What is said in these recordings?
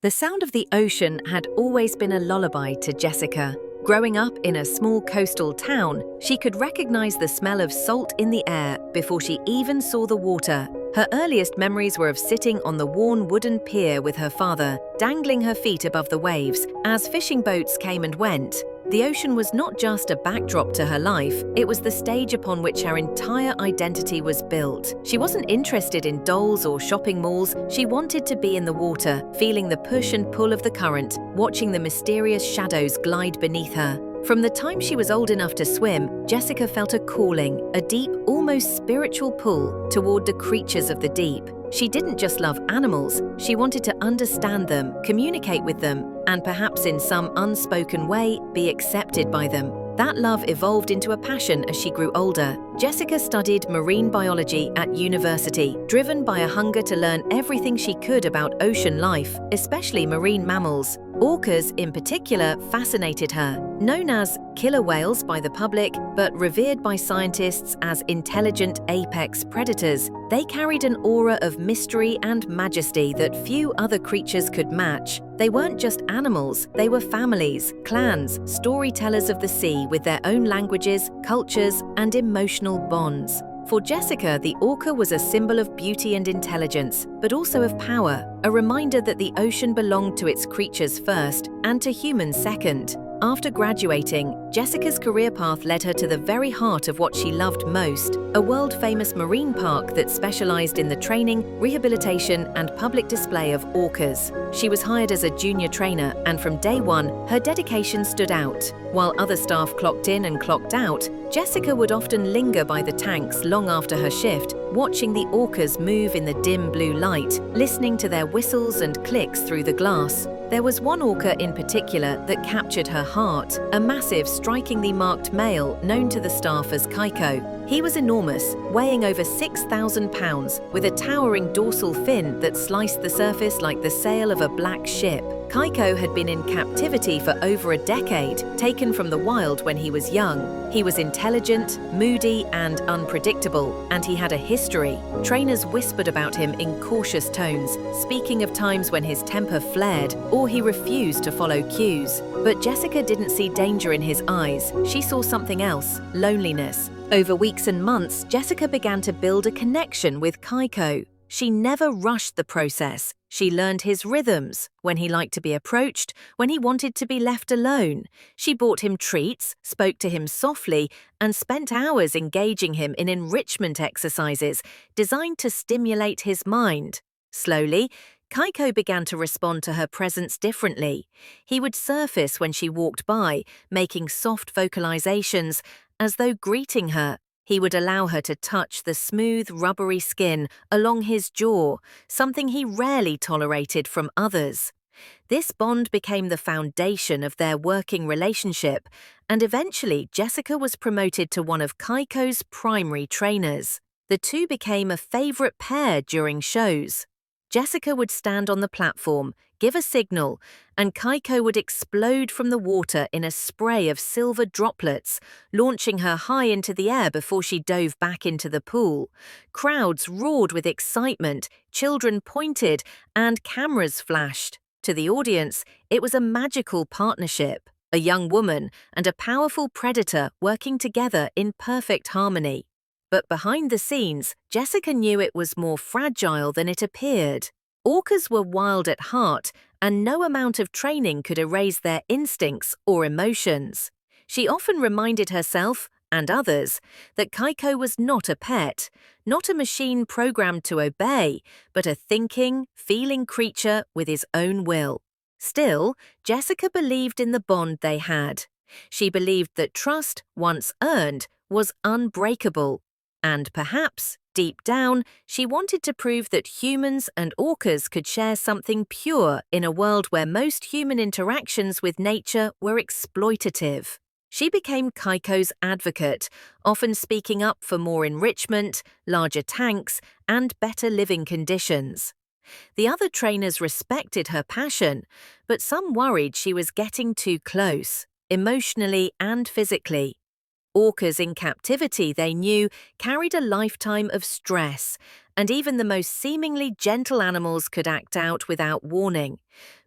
The sound of the ocean had always been a lullaby to Jessica. Growing up in a small coastal town, she could recognize the smell of salt in the air before she even saw the water. Her earliest memories were of sitting on the worn wooden pier with her father, dangling her feet above the waves as fishing boats came and went. The ocean was not just a backdrop to her life, it was the stage upon which her entire identity was built. She wasn't interested in dolls or shopping malls, she wanted to be in the water, feeling the push and pull of the current, watching the mysterious shadows glide beneath her. From the time she was old enough to swim, Jessica felt a calling, a deep, almost spiritual pull toward the creatures of the deep. She didn't just love animals, she wanted to understand them, communicate with them, and perhaps in some unspoken way, be accepted by them. That love evolved into a passion as she grew older. Jessica studied marine biology at university, driven by a hunger to learn everything she could about ocean life, especially marine mammals. Orcas, in particular, fascinated her. Known as killer whales by the public, but revered by scientists as intelligent apex predators, they carried an aura of mystery and majesty that few other creatures could match. They weren't just animals, they were families, clans, storytellers of the sea with their own languages, cultures, and emotional bonds. For Jessica, the orca was a symbol of beauty and intelligence, but also of power, a reminder that the ocean belonged to its creatures first and to humans second. After graduating, Jessica's career path led her to the very heart of what she loved most, a world-famous marine park that specialized in the training, rehabilitation, and public display of orcas. She was hired as a junior trainer, and from day one, her dedication stood out. While other staff clocked in and clocked out, Jessica would often linger by the tanks long after her shift, watching the orcas move in the dim blue light, listening to their whistles and clicks through the glass. There was one orca in particular that captured her heart, a massive, strikingly marked male known to the staff as Kaiko. He was enormous, weighing over 6,000 pounds, with a towering dorsal fin that sliced the surface like the sail of a black ship. Kaiko had been in captivity for over a decade, taken from the wild when he was young. He was intelligent, moody, and unpredictable, and he had a history. Trainers whispered about him in cautious tones, speaking of times when his temper flared or he refused to follow cues. But Jessica didn't see danger in his eyes. She saw something else: loneliness. Over weeks and months, Jessica began to build a connection with Kaiko. She never rushed the process. She learned his rhythms, when he liked to be approached, when he wanted to be left alone. She bought him treats, spoke to him softly, and spent hours engaging him in enrichment exercises designed to stimulate his mind. Slowly, Kaiko began to respond to her presence differently. He would surface when she walked by, making soft vocalizations, as though greeting her. He would allow her to touch the smooth, rubbery skin along his jaw, something he rarely tolerated from others. This bond became the foundation of their working relationship, and eventually Jessica was promoted to one of Kaiko's primary trainers. The two became a favorite pair during shows. Jessica would stand on the platform, give a signal, and Kaiko would explode from the water in a spray of silver droplets, launching her high into the air before she dove back into the pool. Crowds roared with excitement, children pointed, and cameras flashed. To the audience, it was a magical partnership, a young woman and a powerful predator working together in perfect harmony. But behind the scenes, Jessica knew it was more fragile than it appeared. Orcas were wild at heart, and no amount of training could erase their instincts or emotions. She often reminded herself, and others, that Kaiko was not a pet, not a machine programmed to obey, but a thinking, feeling creature with his own will. Still, Jessica believed in the bond they had. She believed that trust, once earned, was unbreakable. And perhaps, deep down, she wanted to prove that humans and orcas could share something pure in a world where most human interactions with nature were exploitative. She became Kaiko's advocate, often speaking up for more enrichment, larger tanks, and better living conditions. The other trainers respected her passion, but some worried she was getting too close, emotionally and physically. Orcas in captivity, they knew, carried a lifetime of stress, and even the most seemingly gentle animals could act out without warning.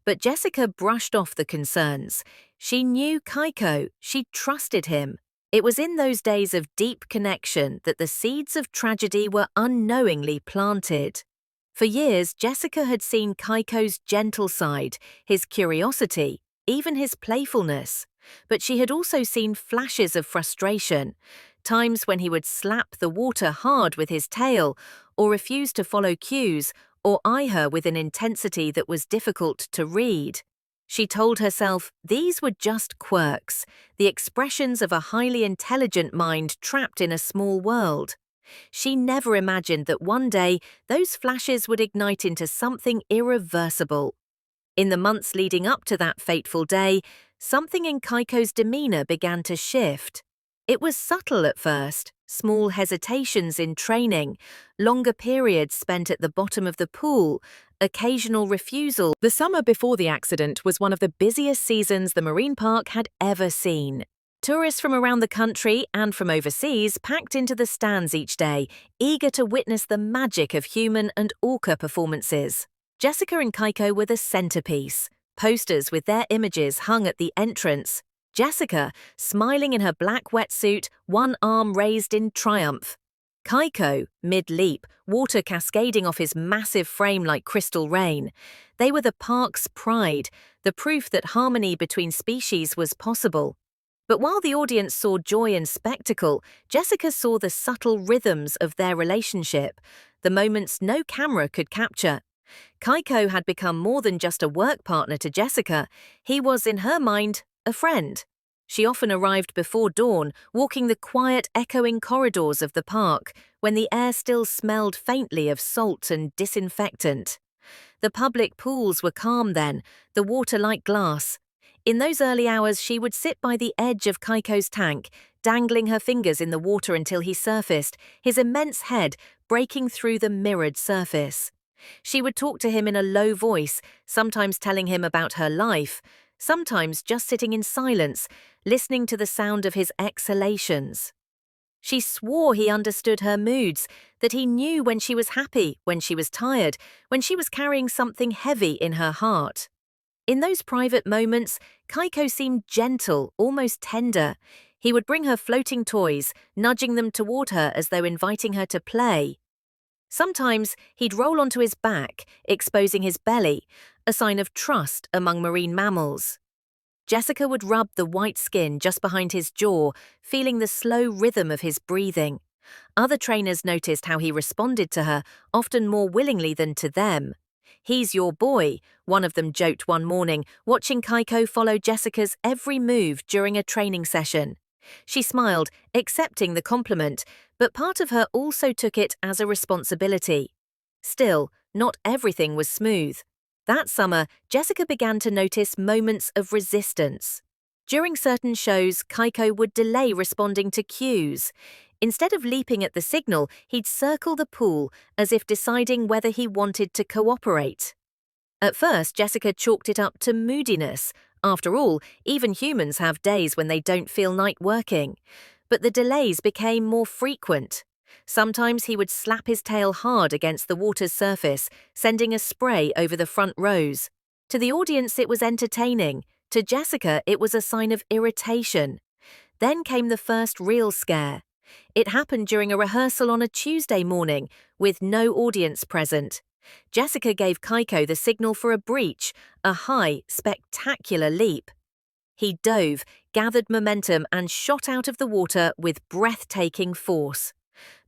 But Jessica brushed off the concerns. She knew Kaiko, she trusted him. It was in those days of deep connection that the seeds of tragedy were unknowingly planted. For years, Jessica had seen Kaiko's gentle side, his curiosity, even his playfulness. But she had also seen flashes of frustration, times when he would slap the water hard with his tail, or refuse to follow cues, or eye her with an intensity that was difficult to read. She told herself these were just quirks, the expressions of a highly intelligent mind trapped in a small world. She never imagined that one day those flashes would ignite into something irreversible. In the months leading up to that fateful day, something in Kaiko's demeanor began to shift. It was subtle at first, small hesitations in training, longer periods spent at the bottom of the pool, occasional refusal. The summer before the accident was one of the busiest seasons the marine park had ever seen. Tourists from around the country and from overseas packed into the stands each day, eager to witness the magic of human and orca performances. Jessica and Kaiko were the centerpiece, posters with their images hung at the entrance. Jessica, smiling in her black wetsuit, one arm raised in triumph. Kaiko, mid-leap, water cascading off his massive frame like crystal rain. They were the park's pride, the proof that harmony between species was possible. But while the audience saw joy and spectacle, Jessica saw the subtle rhythms of their relationship, the moments no camera could capture. Kaiko had become more than just a work partner to Jessica. He was, in her mind, a friend. She often arrived before dawn, walking the quiet, echoing corridors of the park, when the air still smelled faintly of salt and disinfectant. The public pools were calm then, the water like glass. In those early hours, she would sit by the edge of Kaiko's tank, dangling her fingers in the water until he surfaced, his immense head breaking through the mirrored surface. She would talk to him in a low voice, sometimes telling him about her life, sometimes just sitting in silence, listening to the sound of his exhalations. She swore he understood her moods, that he knew when she was happy, when she was tired, when she was carrying something heavy in her heart. In those private moments, Kaiko seemed gentle, almost tender. He would bring her floating toys, nudging them toward her as though inviting her to play. Sometimes he'd roll onto his back, exposing his belly, a sign of trust among marine mammals. Jessica would rub the white skin just behind his jaw, feeling the slow rhythm of his breathing. Other trainers noticed how he responded to her, often more willingly than to them. "He's your boy," one of them joked one morning, watching Kaiko follow Jessica's every move during a training session. She smiled, accepting the compliment, but part of her also took it as a responsibility. Still, not everything was smooth. That summer, Jessica began to notice moments of resistance. During certain shows, Kaiko would delay responding to cues. Instead of leaping at the signal, he'd circle the pool as if deciding whether he wanted to cooperate. At first, Jessica chalked it up to moodiness. After all, even humans have days when they don't feel like working. But the delays became more frequent. Sometimes he would slap his tail hard against the water's surface, sending a spray over the front rows. To the audience, it was entertaining. To Jessica, it was a sign of irritation. Then came the first real scare. It happened during a rehearsal on a Tuesday morning, with no audience present. Jessica gave Kaiko the signal for a breach, a high, spectacular leap. He dove, gathered momentum, and shot out of the water with breathtaking force.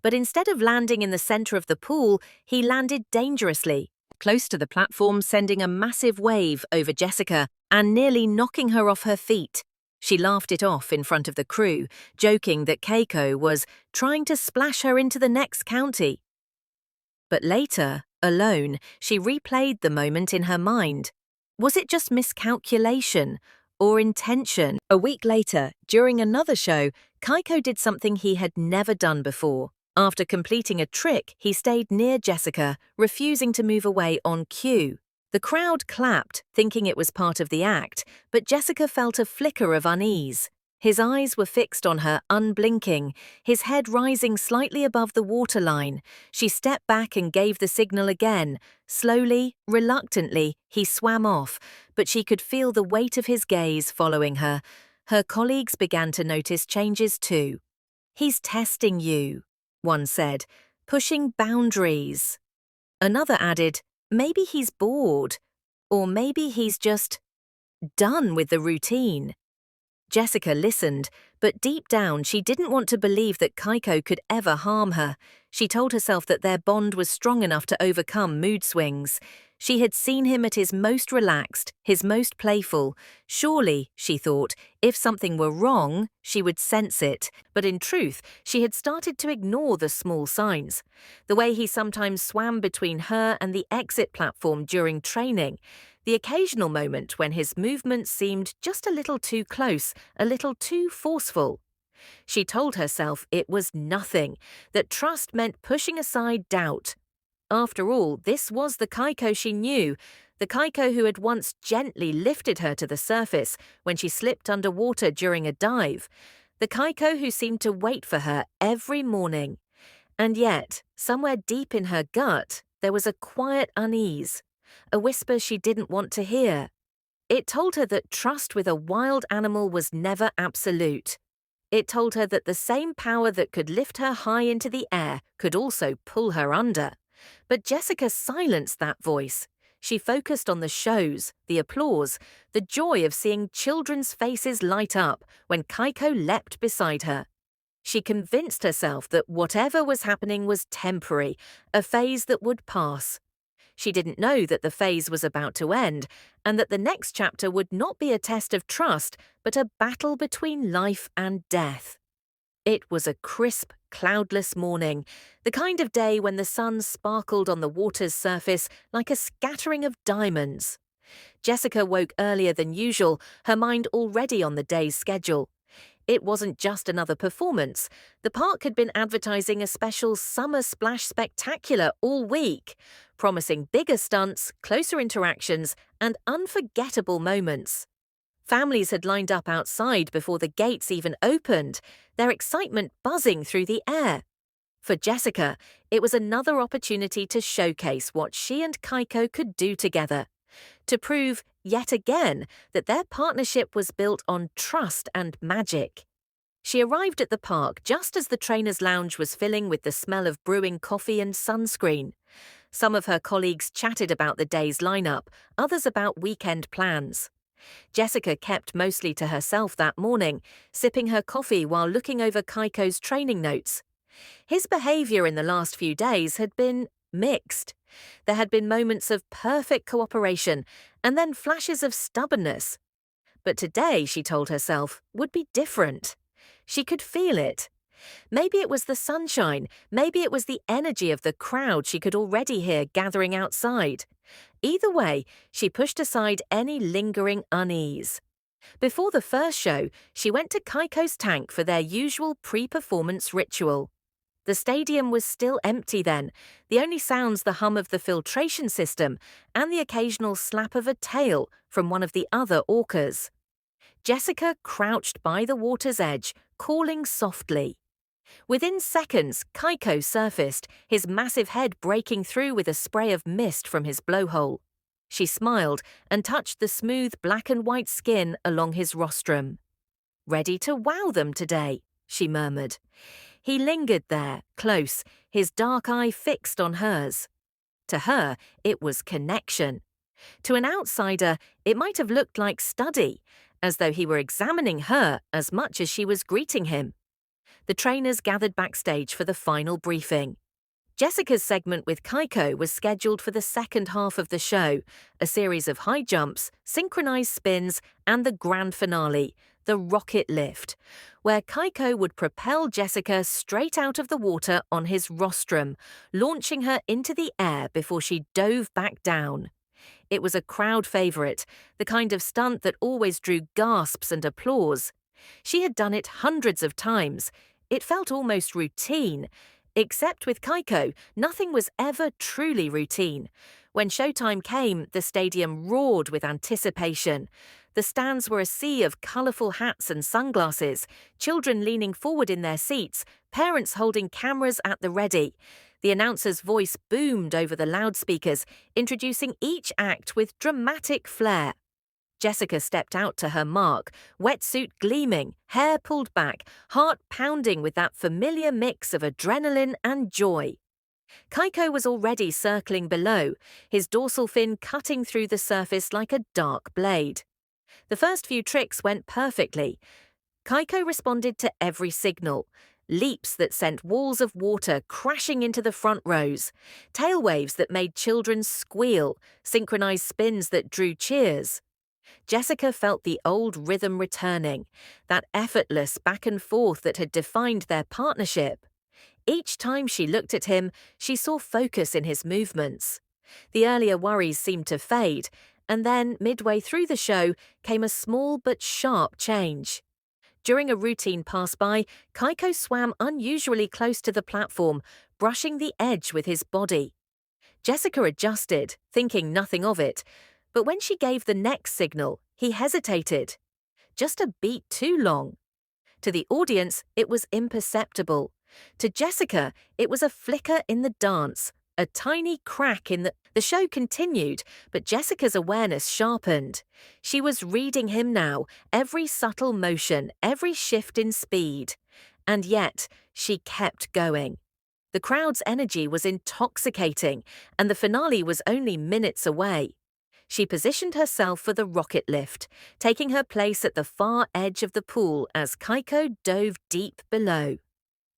But instead of landing in the center of the pool, he landed dangerously, close to the platform, sending a massive wave over Jessica and nearly knocking her off her feet. She laughed it off in front of the crew, joking that Keiko was trying to splash her into the next county. But later, alone, she replayed the moment in her mind. Was it just miscalculation or intention? A week later, during another show, Keiko did something he had never done before. After completing a trick, he stayed near Jessica, refusing to move away on cue. The crowd clapped, thinking it was part of the act, but Jessica felt a flicker of unease. His eyes were fixed on her, unblinking, his head rising slightly above the waterline. She stepped back and gave the signal again. Slowly, reluctantly, he swam off, but she could feel the weight of his gaze following her. Her colleagues began to notice changes too. "He's testing you," one said, "pushing boundaries." Another added, "Maybe he's bored, or maybe he's just done with the routine." Jessica listened, but deep down she didn't want to believe that Kaiko could ever harm her. She told herself that their bond was strong enough to overcome mood swings. She had seen him at his most relaxed, his most playful. Surely, she thought, if something were wrong, she would sense it. But in truth, she had started to ignore the small signs. The way he sometimes swam between her and the exit platform during training. The occasional moment when his movements seemed just a little too close, a little too forceful. She told herself it was nothing, that trust meant pushing aside doubt. After all, this was the Kaiko she knew, the Kaiko who had once gently lifted her to the surface when she slipped underwater during a dive, the Kaiko who seemed to wait for her every morning. And yet, somewhere deep in her gut, there was a quiet unease. A whisper she didn't want to hear. It told her that trust with a wild animal was never absolute. It told her that the same power that could lift her high into the air could also pull her under. But Jessica silenced that voice. She focused on the shows, the applause, the joy of seeing children's faces light up when Kaiko leapt beside her. She convinced herself that whatever was happening was temporary, a phase that would pass. She didn't know that the phase was about to end, and that the next chapter would not be a test of trust, but a battle between life and death. It was a crisp, cloudless morning, the kind of day when the sun sparkled on the water's surface like a scattering of diamonds. Jessica woke earlier than usual, her mind already on the day's schedule. It wasn't just another performance. The park had been advertising a special Summer Splash Spectacular all week, promising bigger stunts, closer interactions, and unforgettable moments. Families had lined up outside before the gates even opened, their excitement buzzing through the air. For Jessica, it was another opportunity to showcase what she and Kaiko could do together. To prove, yet again, that their partnership was built on trust and magic. She arrived at the park just as the trainer's lounge was filling with the smell of brewing coffee and sunscreen. Some of her colleagues chatted about the day's lineup, others about weekend plans. Jessica kept mostly to herself that morning, sipping her coffee while looking over Kaiko's training notes. His behavior in the last few days had been mixed. There had been moments of perfect cooperation and then flashes of stubbornness. But today, she told herself, would be different. She could feel it. Maybe it was the sunshine, maybe it was the energy of the crowd she could already hear gathering outside. Either way, she pushed aside any lingering unease. Before the first show, she went to Kaiko's tank for their usual pre-performance ritual. The stadium was still empty then, the only sounds the hum of the filtration system and the occasional slap of a tail from one of the other orcas. Jessica crouched by the water's edge, calling softly. Within seconds, Kaiko surfaced, his massive head breaking through with a spray of mist from his blowhole. She smiled and touched the smooth black and white skin along his rostrum. "Ready to wow them today," she murmured. He lingered there, close, his dark eye fixed on hers. To her, it was connection. To an outsider, it might have looked like study, as though he were examining her as much as she was greeting him. The trainers gathered backstage for the final briefing. Jessica's segment with Kaiko was scheduled for the second half of the show, a series of high jumps, synchronized spins, and the grand finale, the rocket lift, where Kaiko would propel Jessica straight out of the water on his rostrum, launching her into the air before she dove back down. It was a crowd favorite, the kind of stunt that always drew gasps and applause. She had done it hundreds of times. It felt almost routine. Except with Kaiko, nothing was ever truly routine. When showtime came, the stadium roared with anticipation. The stands were a sea of colourful hats and sunglasses, children leaning forward in their seats, parents holding cameras at the ready. The announcer's voice boomed over the loudspeakers, introducing each act with dramatic flair. Jessica stepped out to her mark, wetsuit gleaming, hair pulled back, heart pounding with that familiar mix of adrenaline and joy. Kaiko was already circling below, his dorsal fin cutting through the surface like a dark blade. The first few tricks went perfectly. Kaiko responded to every signal. Leaps that sent walls of water crashing into the front rows, tail waves that made children squeal, synchronized spins that drew cheers. Jessica felt the old rhythm returning, that effortless back and forth that had defined their partnership. Each time she looked at him, she saw focus in his movements. The earlier worries seemed to fade, and then, midway through the show, came a small but sharp change. During a routine pass-by, Kaiko swam unusually close to the platform, brushing the edge with his body. Jessica adjusted, thinking nothing of it, but when she gave the next signal, he hesitated. Just a beat too long. To the audience, it was imperceptible. To Jessica, it was a flicker in the dance, a tiny crack in the... The show continued, but Jessica's awareness sharpened. She was reading him now, every subtle motion, every shift in speed. And yet, she kept going. The crowd's energy was intoxicating, and the finale was only minutes away. She positioned herself for the rocket lift, taking her place at the far edge of the pool as Kaiko dove deep below.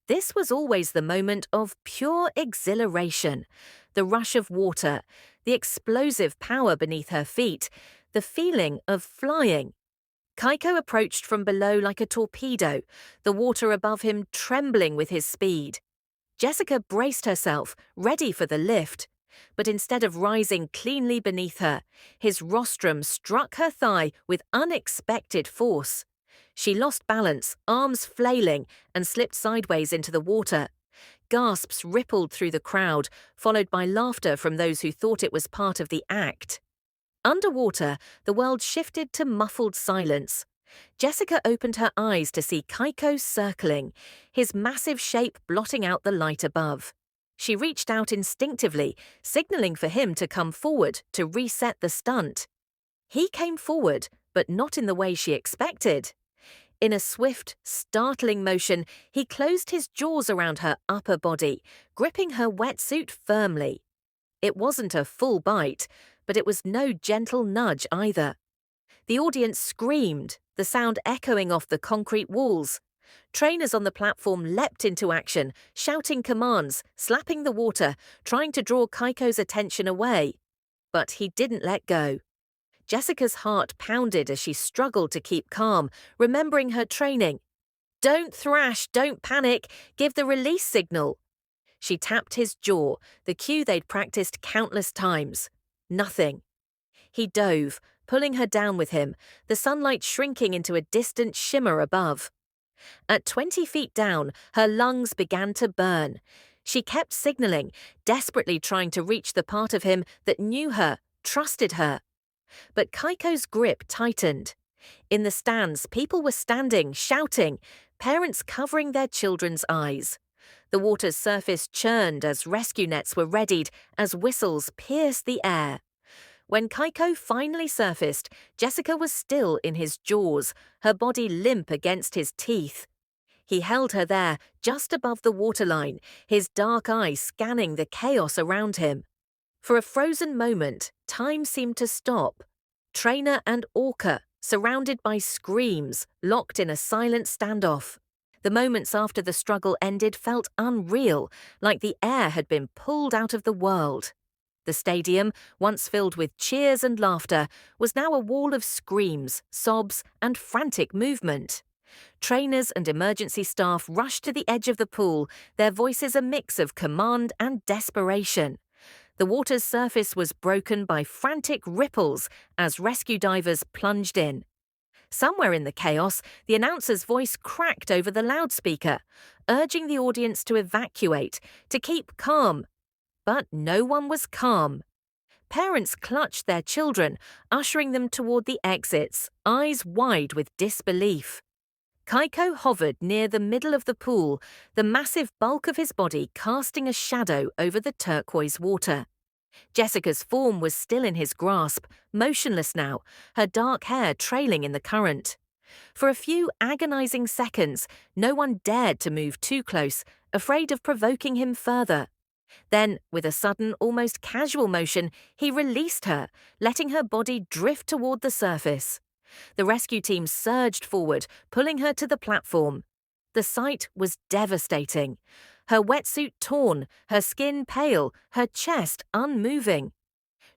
This was always the moment of pure exhilaration, the rush of water, the explosive power beneath her feet, the feeling of flying. Kaiko approached from below like a torpedo, the water above him trembling with his speed. Jessica braced herself, ready for the lift, but instead of rising cleanly beneath her, his rostrum struck her thigh with unexpected force. She lost balance, arms flailing, and slipped sideways into the water. Gasps rippled through the crowd, followed by laughter from those who thought it was part of the act. Underwater, the world shifted to muffled silence. Jessica opened her eyes to see Kaiko circling, his massive shape blotting out the light above. She reached out instinctively, signaling for him to come forward to reset the stunt. He came forward, but not in the way she expected. In a swift, startling motion, he closed his jaws around her upper body, gripping her wetsuit firmly. It wasn't a full bite, but it was no gentle nudge either. The audience screamed, the sound echoing off the concrete walls. Trainers on the platform leapt into action, shouting commands, slapping the water, trying to draw Kaiko's attention away. But he didn't let go. Jessica's heart pounded as she struggled to keep calm, remembering her training. Don't thrash, don't panic, give the release signal. She tapped his jaw, the cue they'd practiced countless times. Nothing. He dove, pulling her down with him, the sunlight shrinking into a distant shimmer above. At 20 feet down, her lungs began to burn. She kept signaling, desperately trying to reach the part of him that knew her, trusted her. But Kaiko's grip tightened. In the stands, people were standing, shouting, parents covering their children's eyes. The water's surface churned as rescue nets were readied, as whistles pierced the air. When Kaiko finally surfaced, Jessica was still in his jaws, her body limp against his teeth. He held her there, just above the waterline, his dark eyes scanning the chaos around him. For a frozen moment, time seemed to stop. Trainer and orca, surrounded by screams, locked in a silent standoff. The moments after the struggle ended felt unreal, like the air had been pulled out of the world. The stadium, once filled with cheers and laughter, was now a wall of screams, sobs, and frantic movement. Trainers and emergency staff rushed to the edge of the pool, their voices a mix of command and desperation. The water's surface was broken by frantic ripples as rescue divers plunged in. Somewhere in the chaos, the announcer's voice cracked over the loudspeaker, urging the audience to evacuate, to keep calm. But no one was calm. Parents clutched their children, ushering them toward the exits, eyes wide with disbelief. Kaiko hovered near the middle of the pool, the massive bulk of his body casting a shadow over the turquoise water. Jessica's form was still in his grasp, motionless now, her dark hair trailing in the current. For a few agonizing seconds, no one dared to move too close, afraid of provoking him further. Then, with a sudden, almost casual motion, he released her, letting her body drift toward the surface. The rescue team surged forward, pulling her to the platform. The sight was devastating. Her wetsuit torn, her skin pale, her chest unmoving.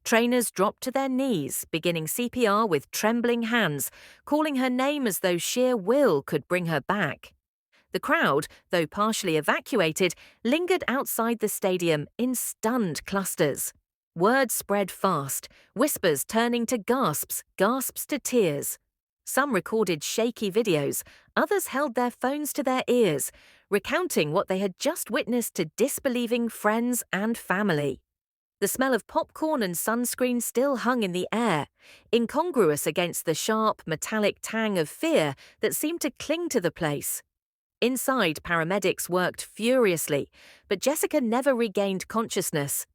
Trainers dropped to their knees, beginning CPR with trembling hands, calling her name as though sheer will could bring her back. The crowd, though partially evacuated, lingered outside the stadium in stunned clusters. Words spread fast, whispers turning to gasps, gasps to tears. Some recorded shaky videos, others held their phones to their ears, recounting what they had just witnessed to disbelieving friends and family. The smell of popcorn and sunscreen still hung in the air, incongruous against the sharp, metallic tang of fear that seemed to cling to the place. Inside, paramedics worked furiously, but Jessica never regained consciousness.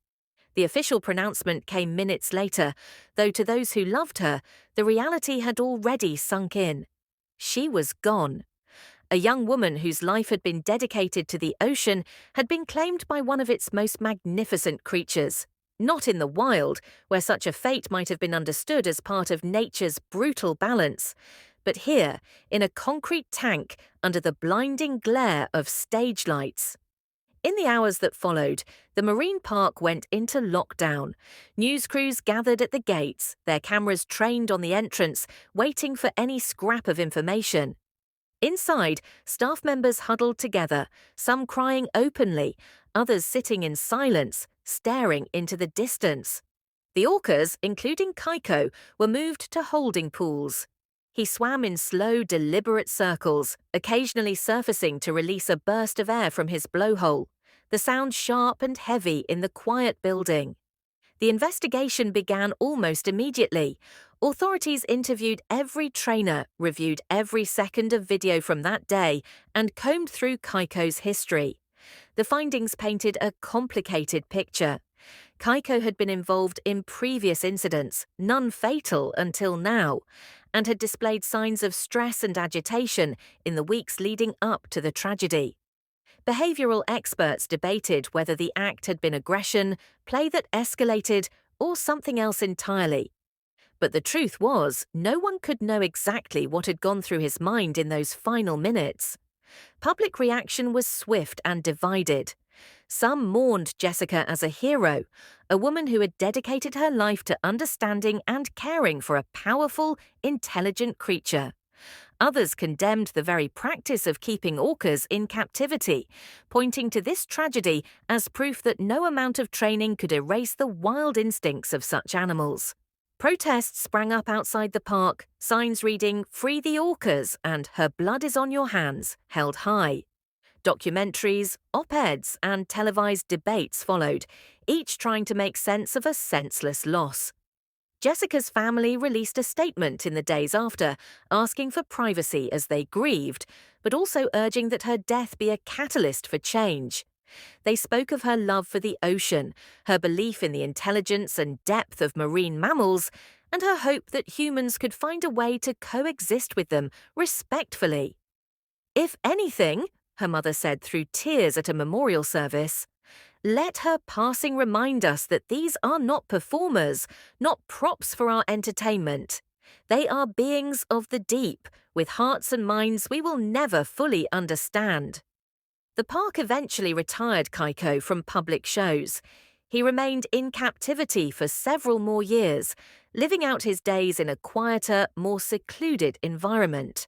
The official pronouncement came minutes later, though to those who loved her, the reality had already sunk in. She was gone. A young woman whose life had been dedicated to the ocean had been claimed by one of its most magnificent creatures. Not in the wild, where such a fate might have been understood as part of nature's brutal balance, but here, in a concrete tank under the blinding glare of stage lights. In the hours that followed, the marine park went into lockdown. News crews gathered at the gates, their cameras trained on the entrance, waiting for any scrap of information. Inside, staff members huddled together, some crying openly, others sitting in silence, staring into the distance. The orcas, including Kaiko, were moved to holding pools. He swam in slow, deliberate circles, occasionally surfacing to release a burst of air from his blowhole, the sound sharp and heavy in the quiet building. The investigation began almost immediately. Authorities interviewed every trainer, reviewed every second of video from that day, and combed through Kaiko's history. The findings painted a complicated picture. Kaiko had been involved in previous incidents, none fatal until now, and had displayed signs of stress and agitation in the weeks leading up to the tragedy. Behavioral experts debated whether the act had been aggression, play that escalated, or something else entirely. But the truth was, no one could know exactly what had gone through his mind in those final minutes. Public reaction was swift and divided. Some mourned Jessica as a hero, a woman who had dedicated her life to understanding and caring for a powerful, intelligent creature. Others condemned the very practice of keeping orcas in captivity, pointing to this tragedy as proof that no amount of training could erase the wild instincts of such animals. Protests sprang up outside the park, signs reading "Free the Orcas" and "Her blood is on your hands" held high. Documentaries, op-eds, and televised debates followed, each trying to make sense of a senseless loss. Jessica's family released a statement in the days after, asking for privacy as they grieved, but also urging that her death be a catalyst for change. They spoke of her love for the ocean, her belief in the intelligence and depth of marine mammals, and her hope that humans could find a way to coexist with them respectfully. "If anything," her mother said through tears at a memorial service, "let her passing remind us that these are not performers, not props for our entertainment. They are beings of the deep, with hearts and minds we will never fully understand." The park eventually retired Kaiko from public shows. He remained in captivity for several more years, living out his days in a quieter, more secluded environment.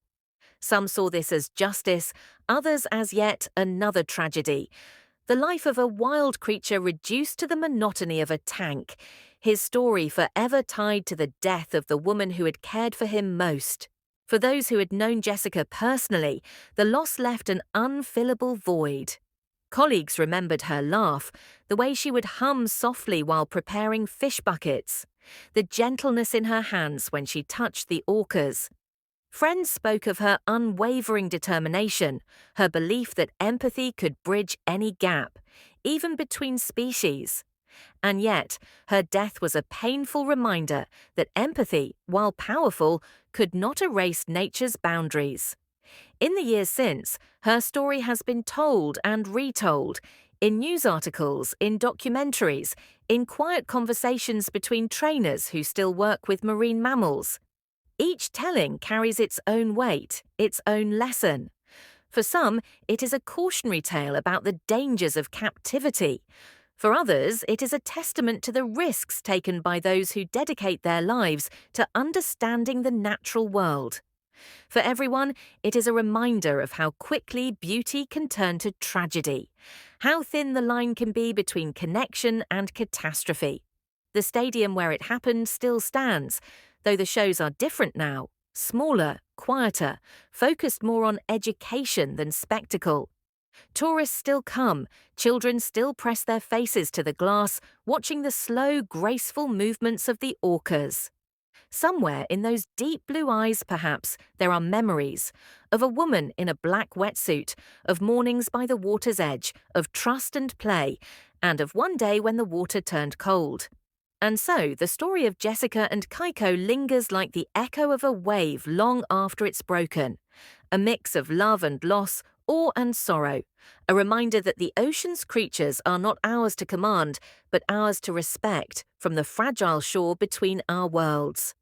Some saw this as justice, others as yet another tragedy. The life of a wild creature reduced to the monotony of a tank, his story forever tied to the death of the woman who had cared for him most. For those who had known Jessica personally, the loss left an unfillable void. Colleagues remembered her laugh, the way she would hum softly while preparing fish buckets, the gentleness in her hands when she touched the orcas. Friends spoke of her unwavering determination, her belief that empathy could bridge any gap, even between species. And yet, her death was a painful reminder that empathy, while powerful, could not erase nature's boundaries. In the years since, her story has been told and retold, in news articles, in documentaries, in quiet conversations between trainers who still work with marine mammals. Each telling carries its own weight, its own lesson. For some, it is a cautionary tale about the dangers of captivity. For others, it is a testament to the risks taken by those who dedicate their lives to understanding the natural world. For everyone, it is a reminder of how quickly beauty can turn to tragedy, how thin the line can be between connection and catastrophe. The stadium where it happened still stands, though the shows are different now, smaller, quieter, focused more on education than spectacle. Tourists still come, children still press their faces to the glass, watching the slow, graceful movements of the orcas. Somewhere in those deep blue eyes, perhaps, there are memories of a woman in a black wetsuit, of mornings by the water's edge, of trust and play, and of one day when the water turned cold. And so the story of Jessica and Kaiko lingers like the echo of a wave long after it's broken, a mix of love and loss, awe and sorrow, a reminder that the ocean's creatures are not ours to command, but ours to respect, from the fragile shore between our worlds.